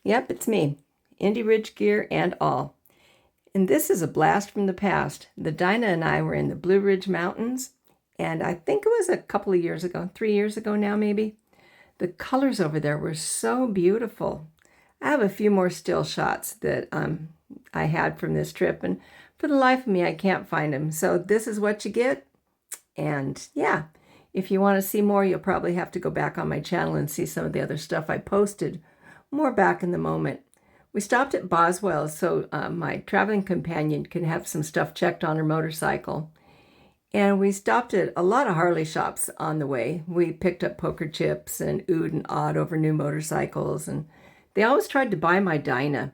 Yep, it's me, Indy Ridge gear and all. And this is a blast from the past. The Dyna and I were in the Blue Ridge Mountains, and I think it was a couple of years ago, 3 years ago now maybe. The colors over there were so beautiful. I have a few more still shots that I had from this trip, and for the life of me, I can't find them. So this is what you get. And yeah, if you want to see more, you'll probably have to go back on my channel and see some of the other stuff I posted more back in the moment. We stopped at Boswell so my traveling companion can have some stuff checked on her motorcycle. And we stopped at a lot of Harley shops on the way. We picked up poker chips and oohed and awed over new motorcycles. And they always tried to buy my Dyna.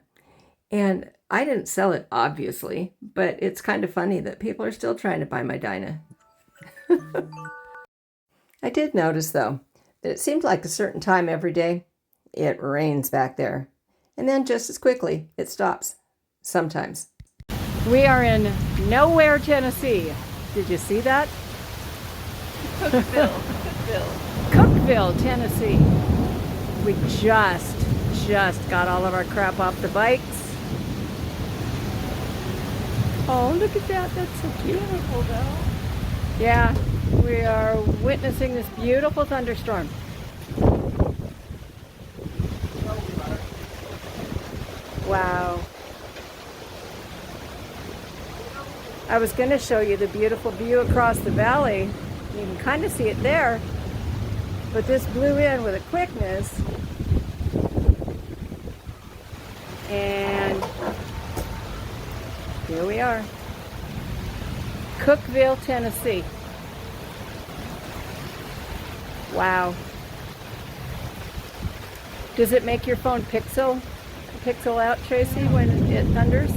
And I didn't sell it, obviously, but it's kind of funny that people are still trying to buy my Dyna. I did notice, though, that it seemed like a certain time every day, it rains back there. And then just as quickly, it stops. Sometimes. We are in nowhere, Tennessee. Did you see that? Cookeville, Tennessee. We just got all of our crap off the bikes. Oh, look at that. That's so beautiful, though. Yeah, we are witnessing this beautiful thunderstorm. Wow. I was going to show you the beautiful view across the valley. You can kind of see it there. But this blew in with a quickness. And here we are. Cookeville, Tennessee. Wow. Does it make your phone pixel out, Tracy, when it thunders?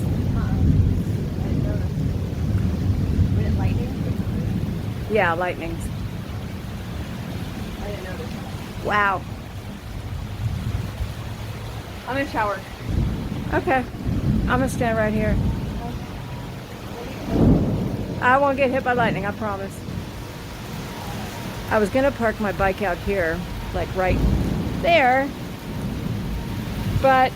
Yeah, lightnings. I didn't notice. Wow. I'm in the shower. Okay. I'm gonna stand right here. I won't get hit by lightning, I promise. I was gonna park my bike out here, like right there, but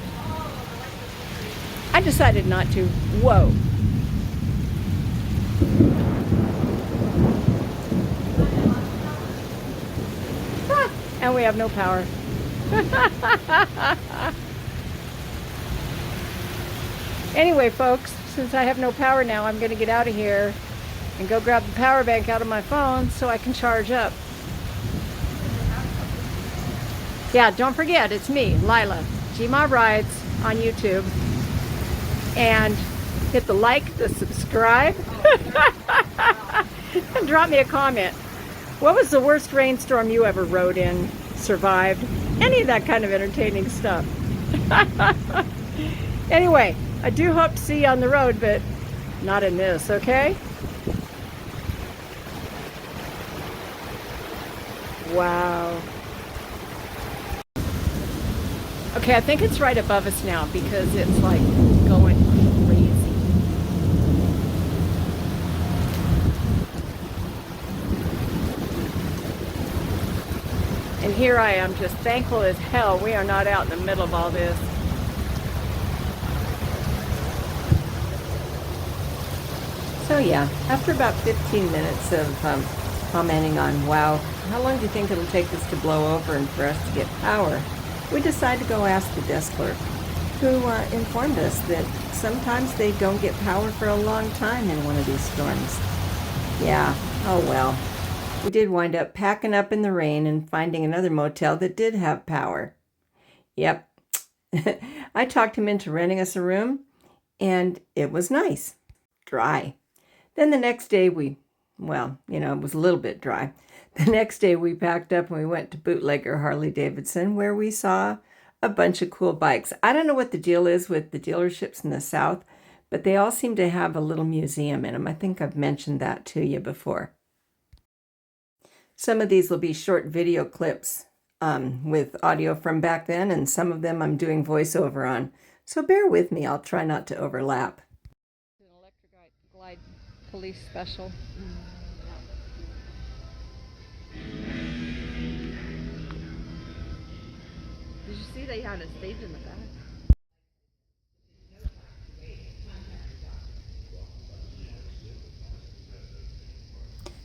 I decided not to. Whoa. And we have no power. Anyway, folks, since I have no power now, I'm going to get out of here and go grab the power bank out of my phone so I can charge up. Yeah, don't forget, it's me, Lila, Gma Rides on YouTube. And hit the like, the subscribe, and drop me a comment. What was the worst rainstorm you ever rode in, survived? Any of that kind of entertaining stuff. Anyway, I do hope to see you on the road, but not in this, okay? Wow. Okay, I think it's right above us now because it's like going crazy. And here I am, just thankful as hell we are not out in the middle of all this. So yeah, after about 15 minutes of commenting on, wow, how long do you think it'll take this to blow over and for us to get power, we decided to go ask the desk clerk, who informed us that sometimes they don't get power for a long time in one of these storms. Yeah, oh well. We did wind up packing up in the rain and finding another motel that did have power. Yep. I talked him into renting us a room, and it was nice. Dry. Then the next day well, it was a little bit dry. The next day we packed up and we went to Bootlegger Harley Davidson, where we saw a bunch of cool bikes. I don't know what the deal is with the dealerships in the South, but they all seem to have a little museum in them. I think I've mentioned that to you before. Some of these will be short video clips with audio from back then, and some of them I'm doing voiceover on. So bear with me, I'll try not to overlap. An electric glide police special. Did you see they had a stage in the back?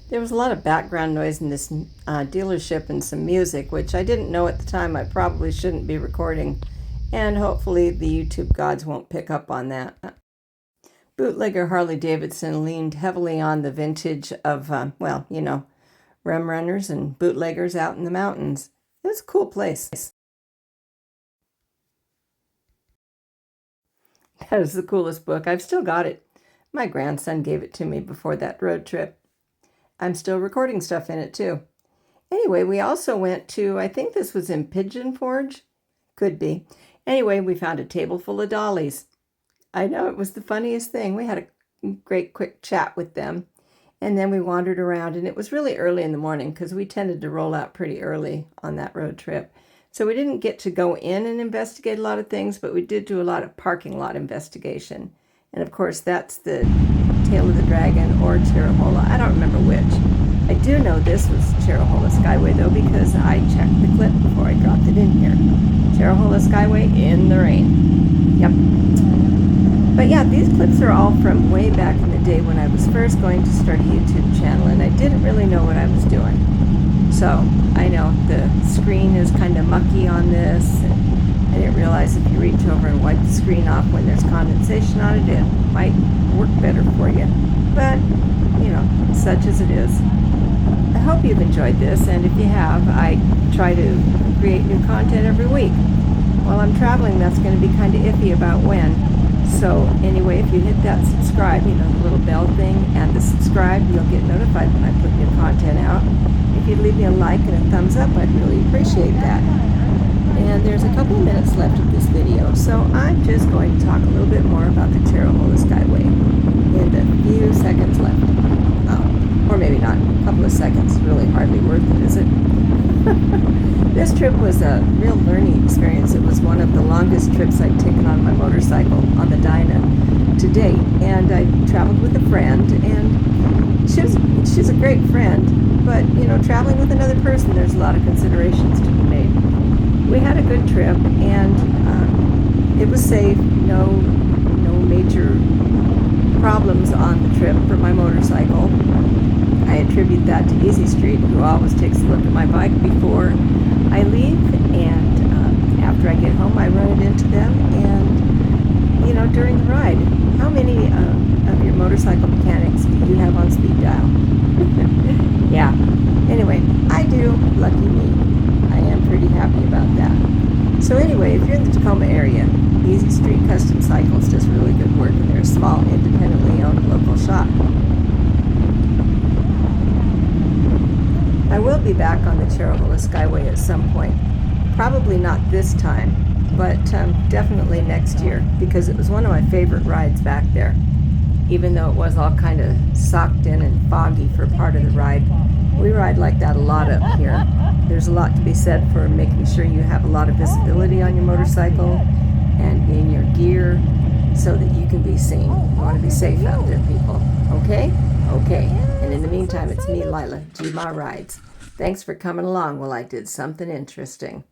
There was a lot of background noise in this dealership and some music, which I didn't know at the time I probably shouldn't be recording, and hopefully the YouTube gods won't pick up on that. Bootlegger Harley Davidson leaned heavily on the vintage of, well, you know, rum runners and bootleggers out in the mountains. It was a cool place. That is the coolest book. I've still got it. My grandson gave it to me before that road trip. I'm still recording stuff in it too. Anyway, we also went to, I think this was in Pigeon Forge. Could be. Anyway, we found a table full of dollies. I know, it was the funniest thing. We had a great quick chat with them. And then we wandered around, and it was really early in the morning because we tended to roll out pretty early on that road trip. So we didn't get to go in and investigate a lot of things, but we did do a lot of parking lot investigation. And of course, that's the Tail of the Dragon or Cherahola. I don't remember which. I do know this was Cherahola Skyway, though, because I checked the clip before I dropped it in here. Cherahola Skyway in the rain. Yep. But yeah, these clips are all from way back in the day when I was first going to start a YouTube channel, and I didn't really know what I was doing. So I know the screen is kind of mucky on this, and I didn't realize if you reach over and wipe the screen off when there's condensation on it, it might work better for you. But, you know, such as it is. I hope you've enjoyed this, and if you have, I try to create new content every week. While I'm traveling, that's going to be kind of iffy about when. So anyway, if you hit that subscribe, you know, the little bell thing, and the subscribe, you'll get notified when I put new content out. If you'd leave me a like and a thumbs up, I'd really appreciate that. And there's a couple of minutes left of this video, so I'm just going to talk a little bit more about the Cherahola Skyway in the few seconds left. Oh, or maybe not, a couple of seconds, really hardly worth it, is it? This trip was a real learning experience. It was one of the longest trips I'd taken on my motorcycle on the Dyna to date. And I traveled with a friend, and she's a great friend, but you know, traveling with another person, there's a lot of considerations to be made. We had a good trip, and it was safe. No major problems on the trip for my motorcycle. I attribute that to Easy Street, who always takes a look at my bike before I leave, and after I get home, I run it into them, and, you know, during the ride. How many of your motorcycle mechanics do you have on speed dial? Yeah. Anyway, I do. Lucky me. I am pretty happy about that. So anyway, if you're in the Tacoma area, Easy Street Custom Cycles does really good work, and they're a small, independently owned local shop. I will be back on the Cherahola Skyway at some point. Probably not this time, but definitely next year, because it was one of my favorite rides back there. Even though it was all kind of socked in and foggy for part of the ride, we ride like that a lot up here. There's a lot to be said for making sure you have a lot of visibility on your motorcycle and in your gear so that you can be seen. You want to be safe out there, people. Okay? Okay. And in the meantime, it's me, Lila, G Ma Rides. Thanks for coming along while I did something interesting.